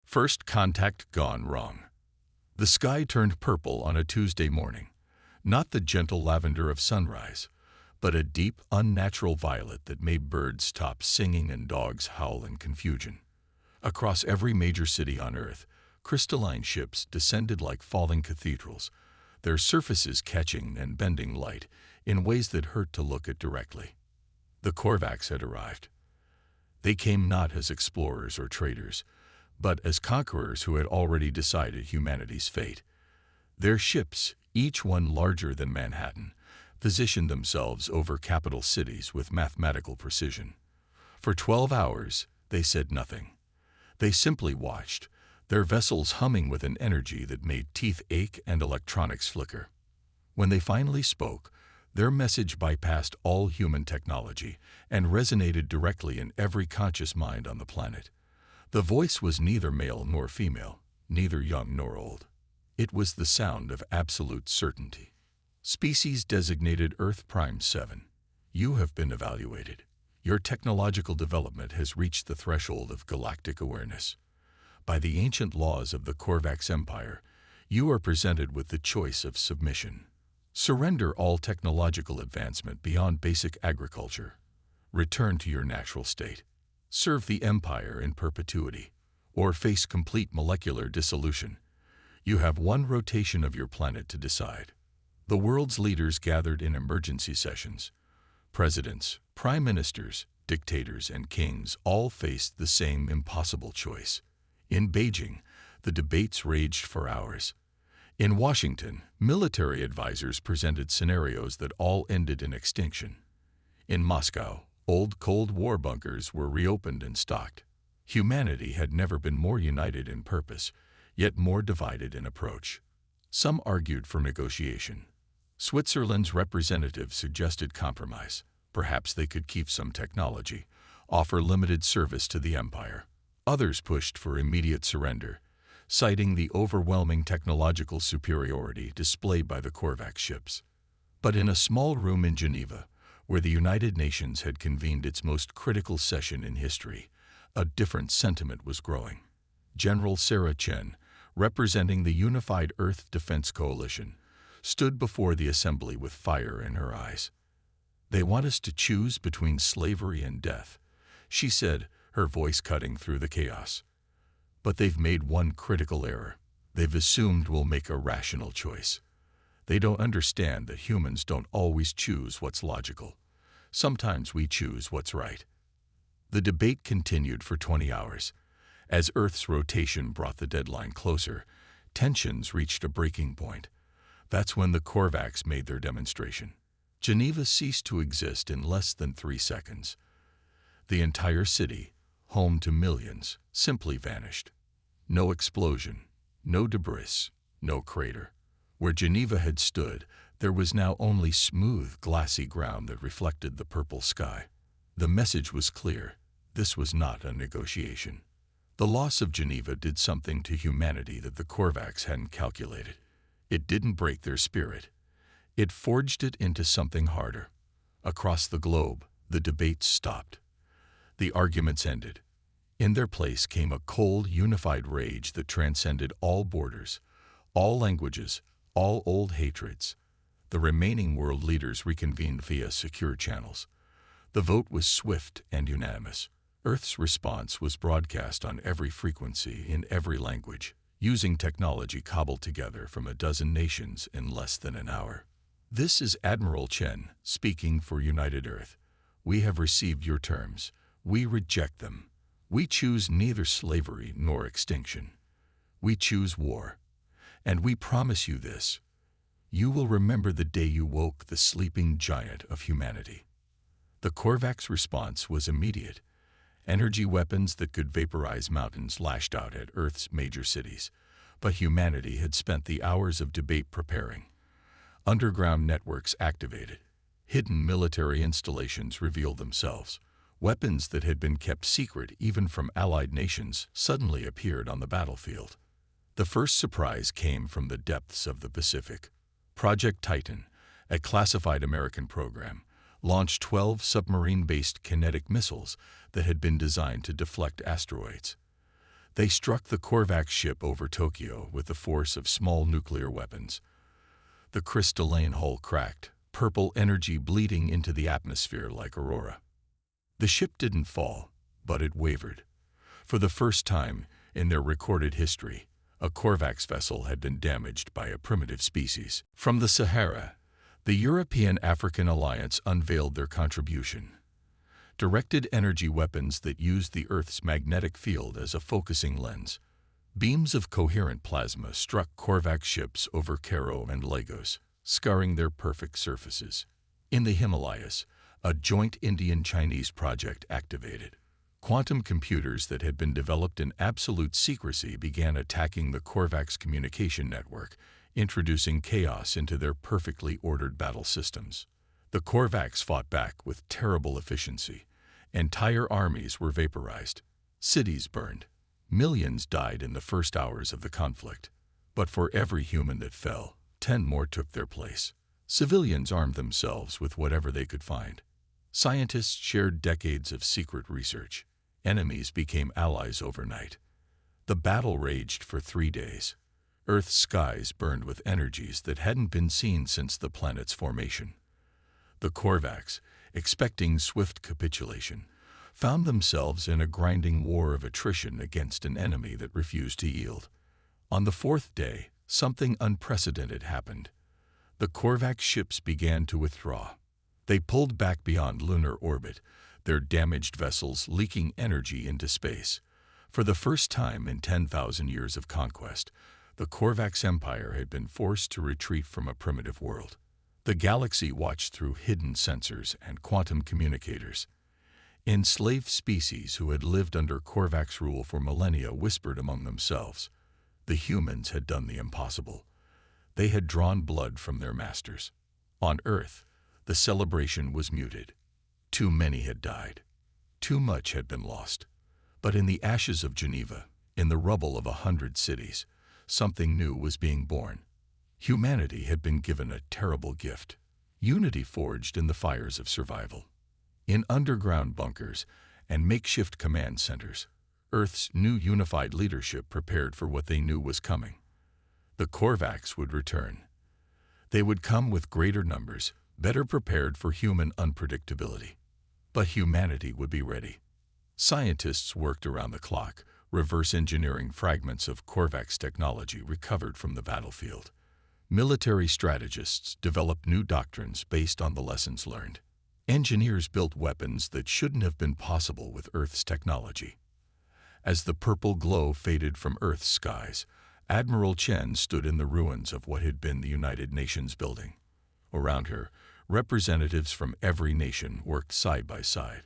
First contact gone wrong. The sky turned purple on a Tuesday morning, not the gentle lavender of sunrise, but a deep, unnatural violet that made birds stop singing and dogs howl in confusion. Across every major city on Earth, crystalline ships descended like falling cathedrals, their surfaces catching and bending light in ways that hurt to look at directly. The Korvax had arrived. They came not as explorers or traders, but as conquerors who had already decided humanity's fate. Their ships, each one larger than Manhattan, positioned themselves over capital cities with mathematical precision. For 12 hours, they said nothing. They simply watched, their vessels humming with an energy that made teeth ache and electronics flicker. When they finally spoke, their message bypassed all human technology and resonated directly in every conscious mind on the planet. The voice was neither male nor female, neither young nor old. It was the sound of absolute certainty. Species designated Earth Prime 7. You have been evaluated. Your technological development has reached the threshold of galactic awareness. By the ancient laws of the Korvax Empire, you are presented with the choice of submission. Surrender all technological advancement beyond basic agriculture. Return to your natural state. Serve the Empire in perpetuity, or face complete molecular dissolution. You have one rotation of your planet to decide. The world's leaders gathered in emergency sessions. Presidents, prime ministers, dictators, and kings all faced the same impossible choice. In Beijing, the debates raged for hours. In Washington, military advisors presented scenarios that all ended in extinction. In Moscow, old Cold War bunkers were reopened and stocked. Humanity had never been more united in purpose, yet more divided in approach. Some argued for negotiation. Switzerland's representative suggested compromise. Perhaps they could keep some technology, offer limited service to the empire. Others pushed for immediate surrender, citing the overwhelming technological superiority displayed by the Korvax ships. But in a small room in Geneva, where the United Nations had convened its most critical session in history, a different sentiment was growing. General Sarah Chen, representing the Unified Earth Defense Coalition, stood before the assembly with fire in her eyes. "They want us to choose between slavery and death," she said, her voice cutting through the chaos. "But they've made one critical error. They've assumed we'll make a rational choice. They don't understand that humans don't always choose what's logical. Sometimes we choose what's right." The debate continued for 20 hours. As Earth's rotation brought the deadline closer, tensions reached a breaking point. That's when the Korvax made their demonstration. Geneva ceased to exist in less than 3 seconds. The entire city, home to millions, simply vanished. No explosion, no debris, no crater. Where Geneva had stood, there was now only smooth, glassy ground that reflected the purple sky. The message was clear. This was not a negotiation. The loss of Geneva did something to humanity that the Korvax hadn't calculated. It didn't break their spirit. It forged it into something harder. Across the globe, the debates stopped. The arguments ended. In their place came a cold, unified rage that transcended all borders, all languages, all old hatreds. The remaining world leaders reconvened via secure channels. The vote was swift and unanimous. Earth's response was broadcast on every frequency in every language, using technology cobbled together from a dozen nations in less than an hour. "This is Admiral Chen, speaking for United Earth. We have received your terms. We reject them. We choose neither slavery nor extinction. We choose war. And we promise you this. You will remember the day you woke the sleeping giant of humanity." The Korvax response was immediate. Energy weapons that could vaporize mountains lashed out at Earth's major cities, but humanity had spent the hours of debate preparing. Underground networks activated. Hidden military installations revealed themselves. Weapons that had been kept secret even from allied nations suddenly appeared on the battlefield. The first surprise came from the depths of the Pacific. Project Titan, a classified American program, launched 12 submarine-based kinetic missiles that had been designed to deflect asteroids. They struck the Korvax ship over Tokyo with the force of small nuclear weapons. The crystalline hull cracked, purple energy bleeding into the atmosphere like aurora. The ship didn't fall, but it wavered. For the first time in their recorded history, a Korvax vessel had been damaged by a primitive species. From the Sahara, the European-African Alliance unveiled their contribution. Directed energy weapons that used the Earth's magnetic field as a focusing lens. Beams of coherent plasma struck Korvax ships over Cairo and Lagos, scarring their perfect surfaces. In the Himalayas, a joint Indian-Chinese project activated. Quantum computers that had been developed in absolute secrecy began attacking the Korvax communication network, introducing chaos into their perfectly ordered battle systems. The Korvax fought back with terrible efficiency. Entire armies were vaporized. Cities burned. Millions died in the first hours of the conflict. But for every human that fell, 10 more took their place. Civilians armed themselves with whatever they could find. Scientists shared decades of secret research. Enemies became allies overnight. The battle raged for 3 days. Earth's skies burned with energies that hadn't been seen since the planet's formation. The Korvax, expecting swift capitulation, found themselves in a grinding war of attrition against an enemy that refused to yield. On the 4th day, something unprecedented happened. The Korvax ships began to withdraw. They pulled back beyond lunar orbit, their damaged vessels leaking energy into space. For the first time in 10,000 years of conquest, the Korvax Empire had been forced to retreat from a primitive world. The galaxy watched through hidden sensors and quantum communicators. Enslaved species who had lived under Korvax rule for millennia whispered among themselves. The humans had done the impossible. They had drawn blood from their masters. On Earth, the celebration was muted. Too many had died. Too much had been lost. But in the ashes of Geneva, in the rubble of 100 cities, something new was being born. Humanity had been given a terrible gift. Unity forged in the fires of survival. In underground bunkers and makeshift command centers, Earth's new unified leadership prepared for what they knew was coming. The Korvax would return. They would come with greater numbers, better prepared for human unpredictability. But humanity would be ready. Scientists worked around the clock, reverse engineering fragments of Korvax technology recovered from the battlefield. Military strategists developed new doctrines based on the lessons learned. Engineers built weapons that shouldn't have been possible with Earth's technology. As the purple glow faded from Earth's skies, Admiral Chen stood in the ruins of what had been the United Nations building. Around her, representatives from every nation worked side by side,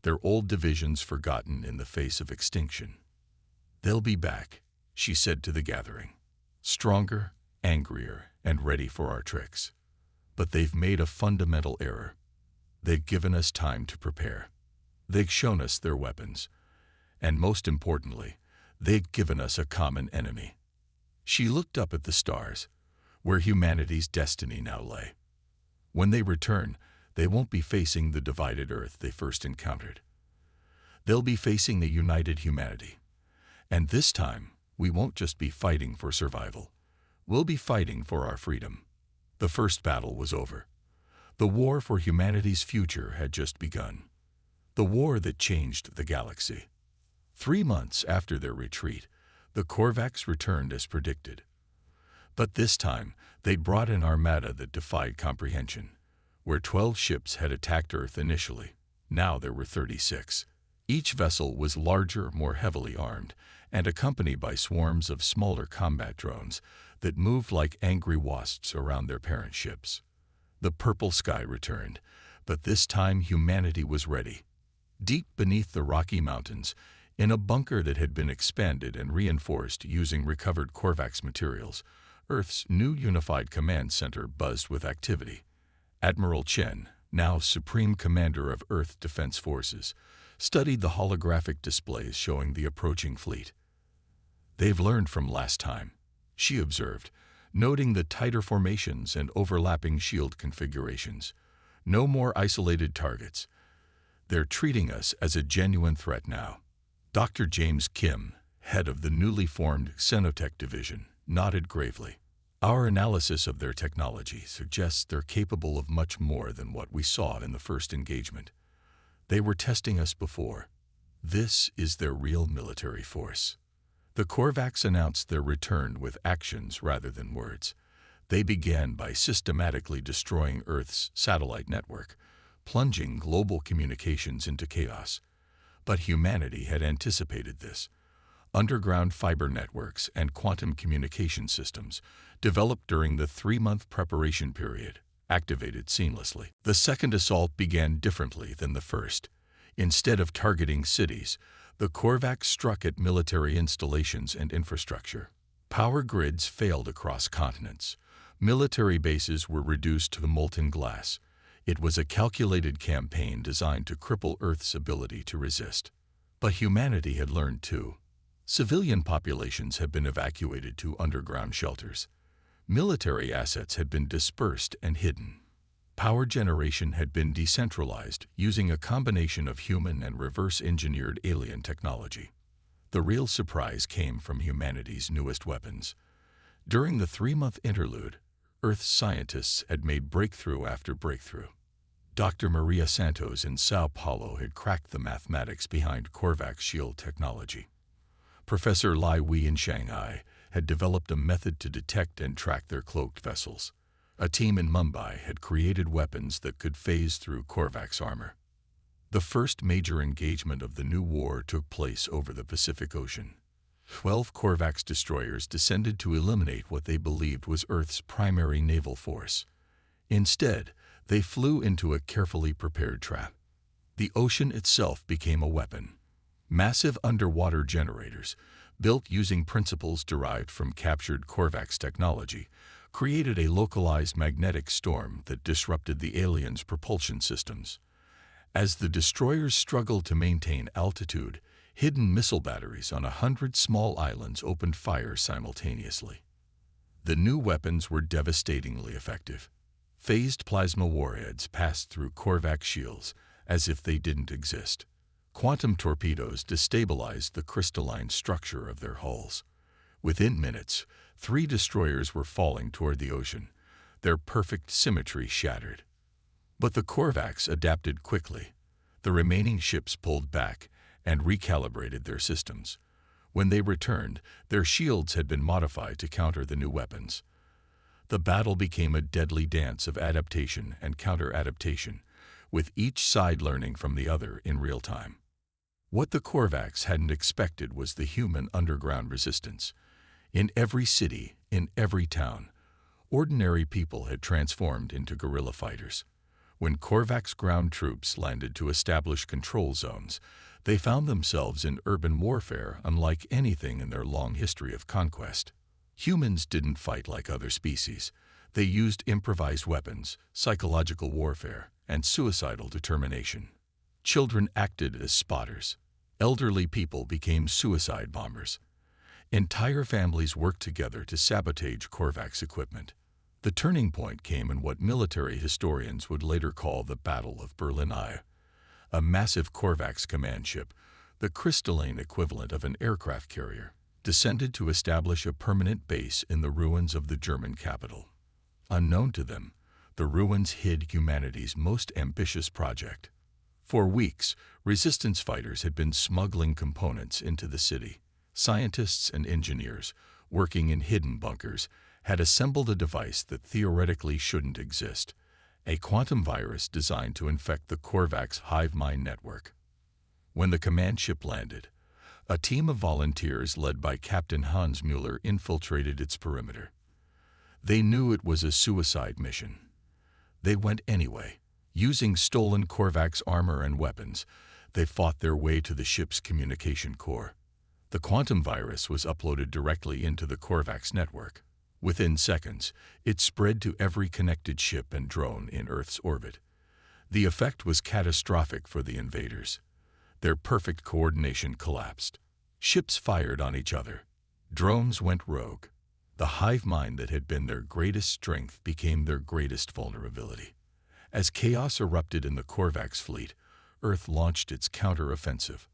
their old divisions forgotten in the face of extinction. "They'll be back," she said to the gathering, "stronger, angrier, and ready for our tricks. But they've made a fundamental error. They've given us time to prepare. They've shown us their weapons. And most importantly, they've given us a common enemy." She looked up at the stars, where humanity's destiny now lay. When they return, they won't be facing the divided Earth they first encountered. They'll be facing the united humanity. And this time, we won't just be fighting for survival. We'll be fighting for our freedom. The first battle was over. The war for humanity's future had just begun. The war that changed the galaxy. 3 months after their retreat, the Korvax returned as predicted. But this time, they brought an armada that defied comprehension. Where 12 ships had attacked Earth initially, now there were 36. Each vessel was larger, more heavily armed, and accompanied by swarms of smaller combat drones that moved like angry wasps around their parent ships. The purple sky returned, but this time humanity was ready. Deep beneath the Rocky Mountains, in a bunker that had been expanded and reinforced using recovered Korvax materials, Earth's new unified command center buzzed with activity. Admiral Chen, now Supreme Commander of Earth Defense Forces, studied the holographic displays showing the approaching fleet. "They've learned from last time," she observed, noting the tighter formations and overlapping shield configurations. "No more isolated targets. They're treating us as a genuine threat now." Dr. James Kim, head of the newly formed Xenotech division, nodded gravely. Our analysis of their technology suggests they're capable of much more than what we saw in the first engagement. They were testing us before. This is their real military force. The Korvax announced their return with actions rather than words. They began by systematically destroying Earth's satellite network, plunging global communications into chaos. But humanity had anticipated this. Underground fiber networks and quantum communication systems, developed during the 3-month preparation period, activated seamlessly. The second assault began differently than the first. Instead of targeting cities, the Korvax struck at military installations and infrastructure. Power grids failed across continents. Military bases were reduced to molten glass. It was a calculated campaign designed to cripple Earth's ability to resist. But humanity had learned too. Civilian populations had been evacuated to underground shelters. Military assets had been dispersed and hidden. Power generation had been decentralized using a combination of human and reverse-engineered alien technology. The real surprise came from humanity's newest weapons. During the 3-month interlude, Earth's scientists had made breakthrough after breakthrough. Dr. Maria Santos in Sao Paulo had cracked the mathematics behind Korvax shield technology. Professor Lai Wei in Shanghai had developed a method to detect and track their cloaked vessels. A team in Mumbai had created weapons that could phase through Korvax armor. The first major engagement of the new war took place over the Pacific Ocean. 12 Korvax destroyers descended to eliminate what they believed was Earth's primary naval force. Instead, they flew into a carefully prepared trap. The ocean itself became a weapon. Massive underwater generators, built using principles derived from captured Korvax technology, created a localized magnetic storm that disrupted the aliens' propulsion systems. As the destroyers struggled to maintain altitude, hidden missile batteries on 100 small islands opened fire simultaneously. The new weapons were devastatingly effective. Phased plasma warheads passed through Korvax shields as if they didn't exist. Quantum torpedoes destabilized the crystalline structure of their hulls. Within minutes, 3 destroyers were falling toward the ocean, their perfect symmetry shattered. But the Korvax adapted quickly. The remaining ships pulled back and recalibrated their systems. When they returned, their shields had been modified to counter the new weapons. The battle became a deadly dance of adaptation and counter-adaptation, with each side learning from the other in real time. What the Korvax hadn't expected was the human underground resistance. In every city, in every town, ordinary people had transformed into guerrilla fighters. When Korvax ground troops landed to establish control zones, they found themselves in urban warfare unlike anything in their long history of conquest. Humans didn't fight like other species. They used improvised weapons, psychological warfare, and suicidal determination. Children acted as spotters. Elderly people became suicide bombers. Entire families worked together to sabotage Korvax equipment. The turning point came in what military historians would later call the Battle of Berlin Eye. A massive Korvax command ship, the crystalline equivalent of an aircraft carrier, descended to establish a permanent base in the ruins of the German capital. Unknown to them, the ruins hid humanity's most ambitious project. For weeks, resistance fighters had been smuggling components into the city. Scientists and engineers, working in hidden bunkers, had assembled a device that theoretically shouldn't exist, a quantum virus designed to infect the Korvax hive mind network. When the command ship landed, a team of volunteers led by Captain Hans Müller infiltrated its perimeter. They knew it was a suicide mission. They went anyway. Using stolen Korvax armor and weapons, they fought their way to the ship's communication core. The quantum virus was uploaded directly into the Korvax network. Within seconds, it spread to every connected ship and drone in Earth's orbit. The effect was catastrophic for the invaders. Their perfect coordination collapsed. Ships fired on each other. Drones went rogue. The hive mind that had been their greatest strength became their greatest vulnerability. As chaos erupted in the Korvax fleet, Earth launched its counter-offensive.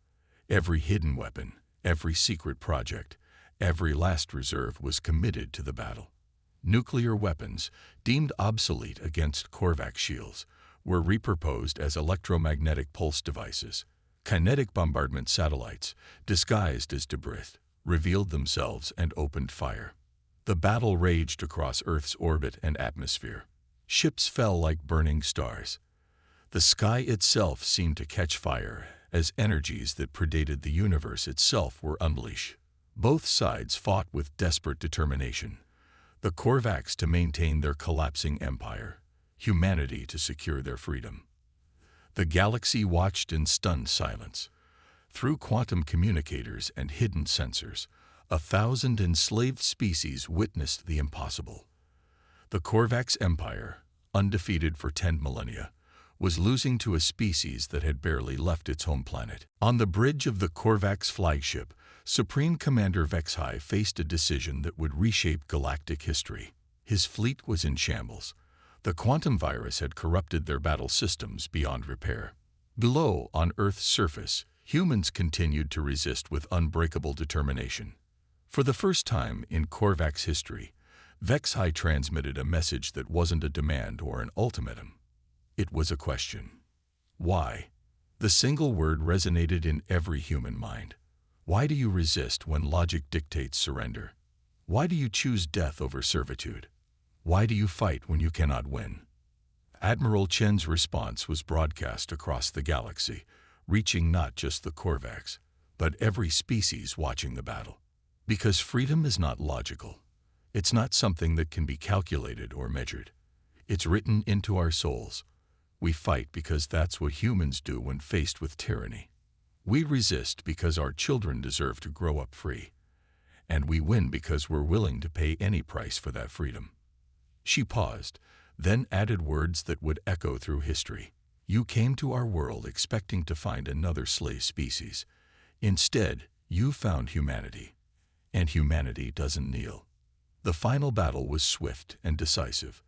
Every hidden weapon, Every secret project, every last reserve was committed to the battle. Nuclear weapons, deemed obsolete against Korvax shields, were repurposed as electromagnetic pulse devices. Kinetic bombardment satellites, disguised as debris, revealed themselves and opened fire. The battle raged across Earth's orbit and atmosphere. Ships fell like burning stars. The sky itself seemed to catch fire as energies that predated the universe itself were unleashed. Both sides fought with desperate determination. The Korvax to maintain their collapsing empire, humanity to secure their freedom. The galaxy watched in stunned silence. Through quantum communicators and hidden sensors, 1,000 enslaved species witnessed the impossible. The Korvax Empire, undefeated for 10 millennia, was losing to a species that had barely left its home planet. On the bridge of the Korvax flagship, Supreme Commander Vexhai faced a decision that would reshape galactic history. His fleet was in shambles. The quantum virus had corrupted their battle systems beyond repair. Below, on Earth's surface, humans continued to resist with unbreakable determination. For the first time in Korvax history, Vexhai transmitted a message that wasn't a demand or an ultimatum. It was a question. Why? The single word resonated in every human mind. Why do you resist when logic dictates surrender? Why do you choose death over servitude? Why do you fight when you cannot win? Admiral Chen's response was broadcast across the galaxy, reaching not just the Korvax, but every species watching the battle. Because freedom is not logical. It's not something that can be calculated or measured. It's written into our souls. We fight because that's what humans do when faced with tyranny. We resist because our children deserve to grow up free. And we win because we're willing to pay any price for that freedom. She paused, then added words that would echo through history. You came to our world expecting to find another slave species. Instead, you found humanity. And humanity doesn't kneel. The final battle was swift and decisive.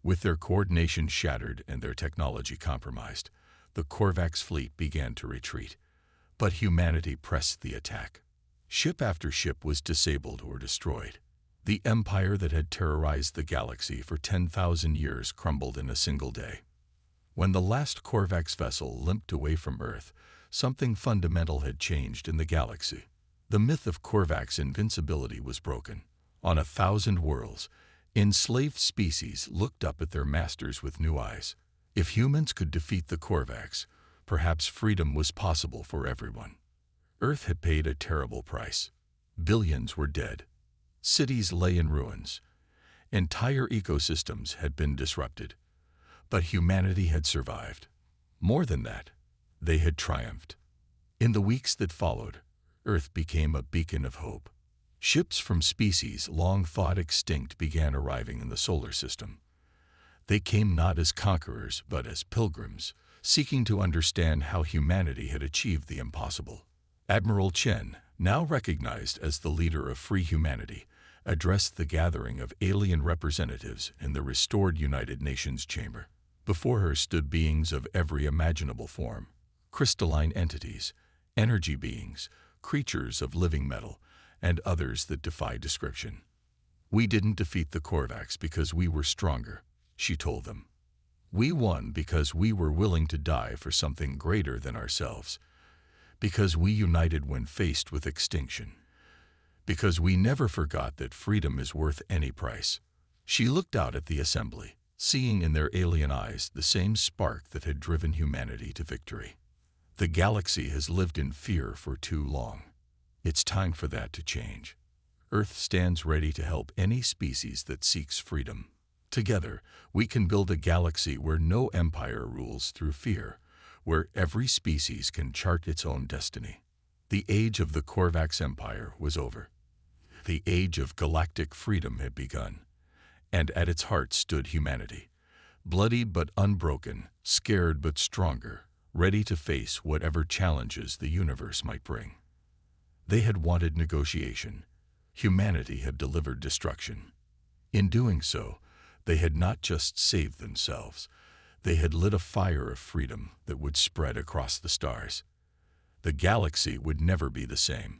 With their coordination shattered and their technology compromised, the Korvax fleet began to retreat. But humanity pressed the attack. Ship after ship was disabled or destroyed. The empire that had terrorized the galaxy for 10,000 years crumbled in a single day. When the last Korvax vessel limped away from Earth, something fundamental had changed in the galaxy. The myth of Korvax invincibility was broken. On 1,000 worlds, enslaved species looked up at their masters with new eyes. If humans could defeat the Korvax, perhaps freedom was possible for everyone. Earth had paid a terrible price. Billions were dead. Cities lay in ruins. Entire ecosystems had been disrupted. But humanity had survived. More than that, they had triumphed. In the weeks that followed, Earth became a beacon of hope. Ships from species long thought extinct began arriving in the solar system. They came not as conquerors, but as pilgrims, seeking to understand how humanity had achieved the impossible. Admiral Chen, now recognized as the leader of free humanity, addressed the gathering of alien representatives in the restored United Nations chamber. Before her stood beings of every imaginable form, crystalline entities, energy beings, creatures of living metal, and others that defy description. We didn't defeat the Korvax because we were stronger, she told them. We won because we were willing to die for something greater than ourselves. Because we united when faced with extinction. Because we never forgot that freedom is worth any price. She looked out at the assembly, seeing in their alien eyes the same spark that had driven humanity to victory. The galaxy has lived in fear for too long. It's time for that to change. Earth stands ready to help any species that seeks freedom. Together, we can build a galaxy where no empire rules through fear, where every species can chart its own destiny. The age of the Korvax Empire was over. The age of galactic freedom had begun, and at its heart stood humanity, bloody but unbroken, scared but stronger, ready to face whatever challenges the universe might bring. They had wanted negotiation. Humanity had delivered destruction. In doing so, they had not just saved themselves, they had lit a fire of freedom that would spread across the stars. The galaxy would never be the same.